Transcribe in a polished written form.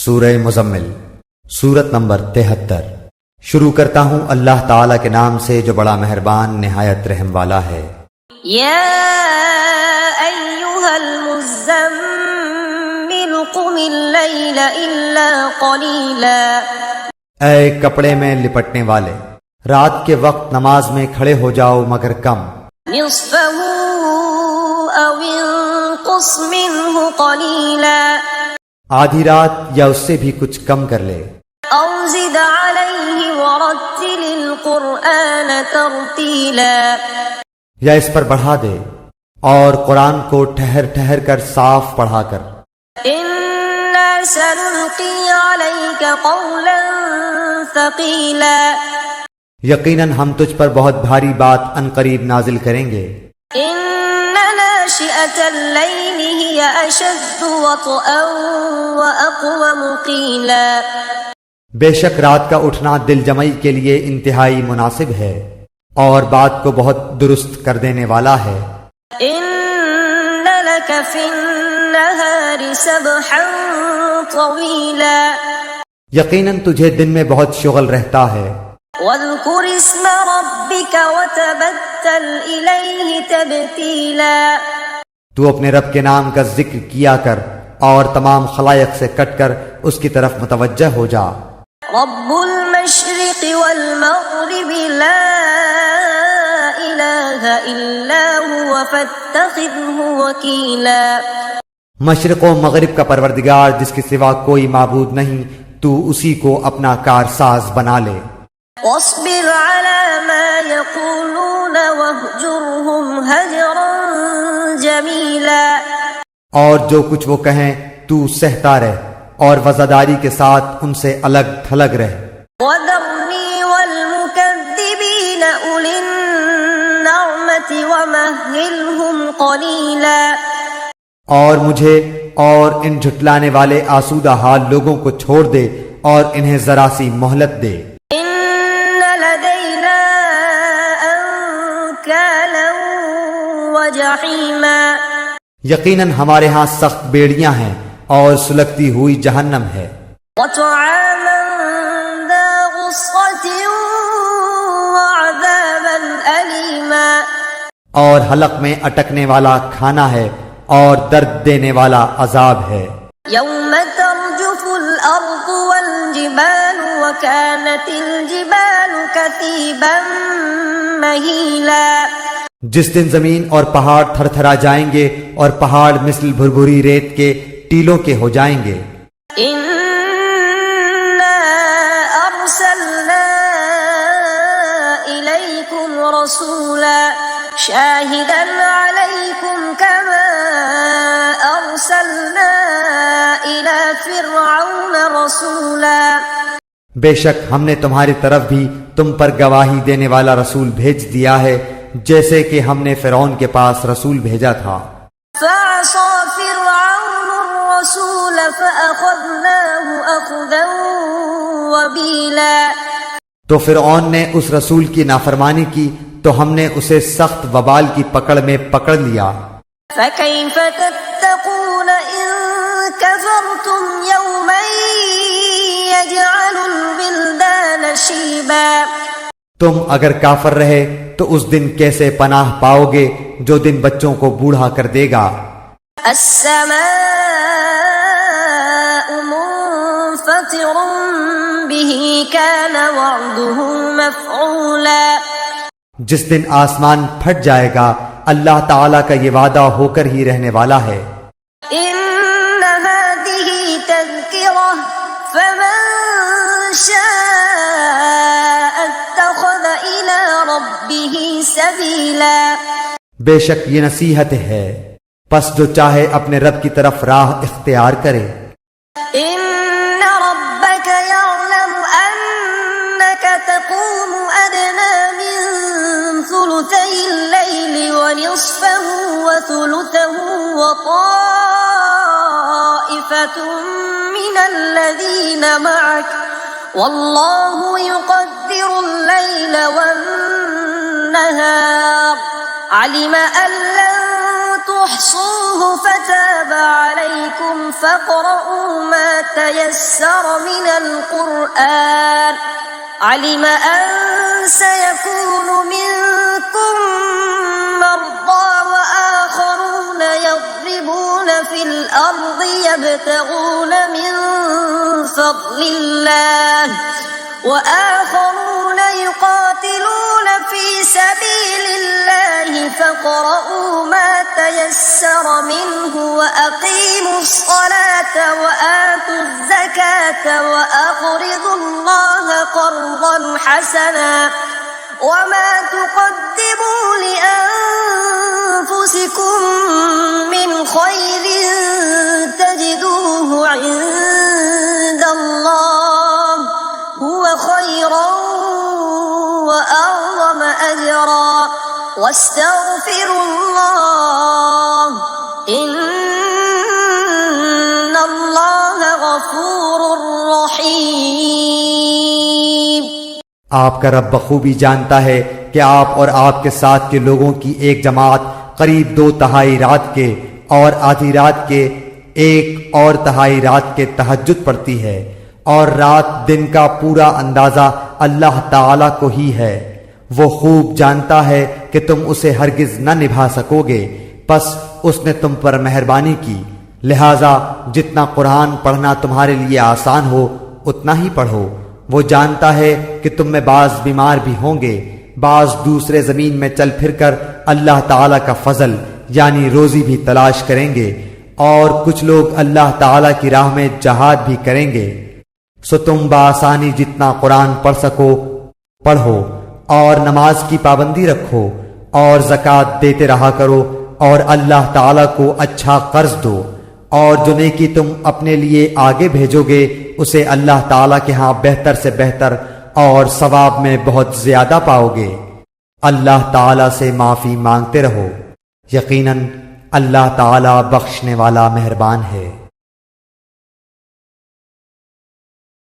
سورہ مزمل سورت نمبر 73۔ شروع کرتا ہوں اللہ تعالیٰ کے نام سے جو بڑا مہربان نہایت رحم والا ہے۔ یا ایھا المزمل قم اللیل الا قلیلا، اے کپڑے میں لپٹنے والے، رات کے وقت نماز میں کھڑے ہو جاؤ مگر کم، نصفہ او انقص منہ قلیلا، آدھی رات یا اس سے بھی کچھ کم کر لے، او زد علیہ ورتل القرآن ترتیلا، یا اس پر بڑھا دے اور قرآن کو ٹھہر ٹھہر کر صاف پڑھا کر۔ انا سنلقی علیک قولا ثقیلا، یقیناً ہم تجھ پر بہت بھاری بات عنقریب نازل کریں گے۔ ان ناشئة اللیل ہی اشد وطئا واقوم قیلا، بے شک رات کا اٹھنا دل جمعی کے لیے انتہائی مناسب ہے اور بات کو بہت درست کر دینے والا ہے۔ ان لک فی النہار سبحا طویلا، یقیناً تجھے دن میں بہت شغل رہتا ہے۔ واذکر اسم ربک وتبتل الیہ تبتیلا، تو اپنے رب کے نام کا ذکر کیا کر اور تمام خلائق سے کٹ کر اس کی طرف متوجہ ہو جا۔ رب المشرق والمغرب لا الہ الا هو فاتخذہ وکیلا، مشرق و مغرب کا پروردگار جس کے سوا کوئی معبود نہیں، تو اسی کو اپنا کارساز بنا لے۔ واصبر على ما يقولون واهجرهم هجرا جمیلا، اور جو کچھ وہ کہیں تو سہتا رہ اور وزاداری کے ساتھ ان سے الگ تھلگ رہ۔ وذرنی والمکذبین اولی النعمة ومہلہم قلیلا، اور مجھے اور ان جھٹلانے والے آسودہ حال لوگوں کو چھوڑ دے اور انہیں ذرا سی مہلت دے۔ ان لدینا انکالا وجحیما، یقیناً ہمارے ہاں سخت بیڑیاں ہیں اور سلگتی ہوئی جہنم ہے۔ وطعاما ذا غصة وعذابا أليما، اور حلق میں اٹکنے والا کھانا ہے اور درد دینے والا عذاب ہے۔ يوم ترجف الأرض والجبال وكانت الجبال كثيبا مهيلا، جس دن زمین اور پہاڑ تھر تھرا جائیں گے اور پہاڑ مثل بھربھری ریت کے ٹیلوں کے ہو جائیں گے۔ إنا أرسلنا إليكم رسولا شاهدا عليكم كما أرسلنا إلى فرعون رسولا، بے شک ہم نے تمہاری طرف بھی تم پر گواہی دینے والا رسول بھیج دیا ہے جیسے کہ ہم نے فرعون کے پاس رسول بھیجا تھا۔ فعصى فرعون الرسول فأخذناه أخذا وبيلا، تو فرعون نے اس رسول کی نافرمانی کی تو ہم نے اسے سخت وبال کی پکڑ میں پکڑ لیا۔ فكيف تتقون إن كفرتم يوما يجعل الولدان شيبا، تم اگر کافر رہے تو اس دن کیسے پناہ پاؤ گے جو دن بچوں کو بوڑھا کر دے گا۔ السماء منفطر به كان وعده مفعولا، جس دن آسمان پھٹ جائے گا اللہ تعالیٰ کا یہ وعدہ ہو کر ہی رہنے والا ہے۔ ان هذه تذکرہ فمن شاء اتخذ الى ربه سبیلا، بے شک یہ نصیحت ہے، پس جو چاہے اپنے رب کی طرف راہ اختیار کرے۔ ان ربك يعلم انك تقوم ادنى من ثلثي الليل ونصفه وثلثه وطائفة من الذين معك والله يقدر الليل والنهار علم أن لن تحصوه فتاب عليكم فاقرؤوا ما تيسر من القرآن علم أن سيكون منكم مرضى وآخرون يضربون في الأرض يبتغون من فضل الله وآخرون يقاتلون في سبيل الله فاقرؤوا ما تيسر منه وأقيموا الصلاة وآتوا الزكاة وأقرضوا الله قرضا حسنا وما تقدموا لأنفسكم من خير تجدوه عند الله هو خيرا وأعظم أجرا واستغفروا الله إن الله غفور رحيم. آپ کا رب بخوبی جانتا ہے کہ آپ اور آپ کے ساتھ کے لوگوں کی ایک جماعت قریب 2/3 رات کے اور آدھی رات کے 1/4 رات کے تہجد پڑھتی ہے، اور رات دن کا پورا اندازہ اللہ تعالی کو ہی ہے۔ وہ خوب جانتا ہے کہ تم اسے ہرگز نہ نبھا سکو گے، پس اس نے تم پر مہربانی کی، لہذا جتنا قرآن پڑھنا تمہارے لیے آسان ہو اتنا ہی پڑھو۔ وہ جانتا ہے کہ تم میں بعض بیمار بھی ہوں گے، بعض دوسرے زمین میں چل پھر کر اللہ تعالی کا فضل یعنی روزی بھی تلاش کریں گے، اور کچھ لوگ اللہ تعالی کی راہ میں جہاد بھی کریں گے۔ سو تم بآسانی جتنا قرآن پڑھ سکو پڑھو، اور نماز کی پابندی رکھو، اور زکوٰۃ دیتے رہا کرو، اور اللہ تعالی کو اچھا قرض دو، اور جو نیکی تم اپنے لیے آگے بھیجو گے اسے اللہ تعالی کے ہاں بہتر سے بہتر اور ثواب میں بہت زیادہ پاؤ گے۔ اللہ تعالی سے معافی مانگتے رہو، یقیناً اللہ تعالی بخشنے والا مہربان ہے۔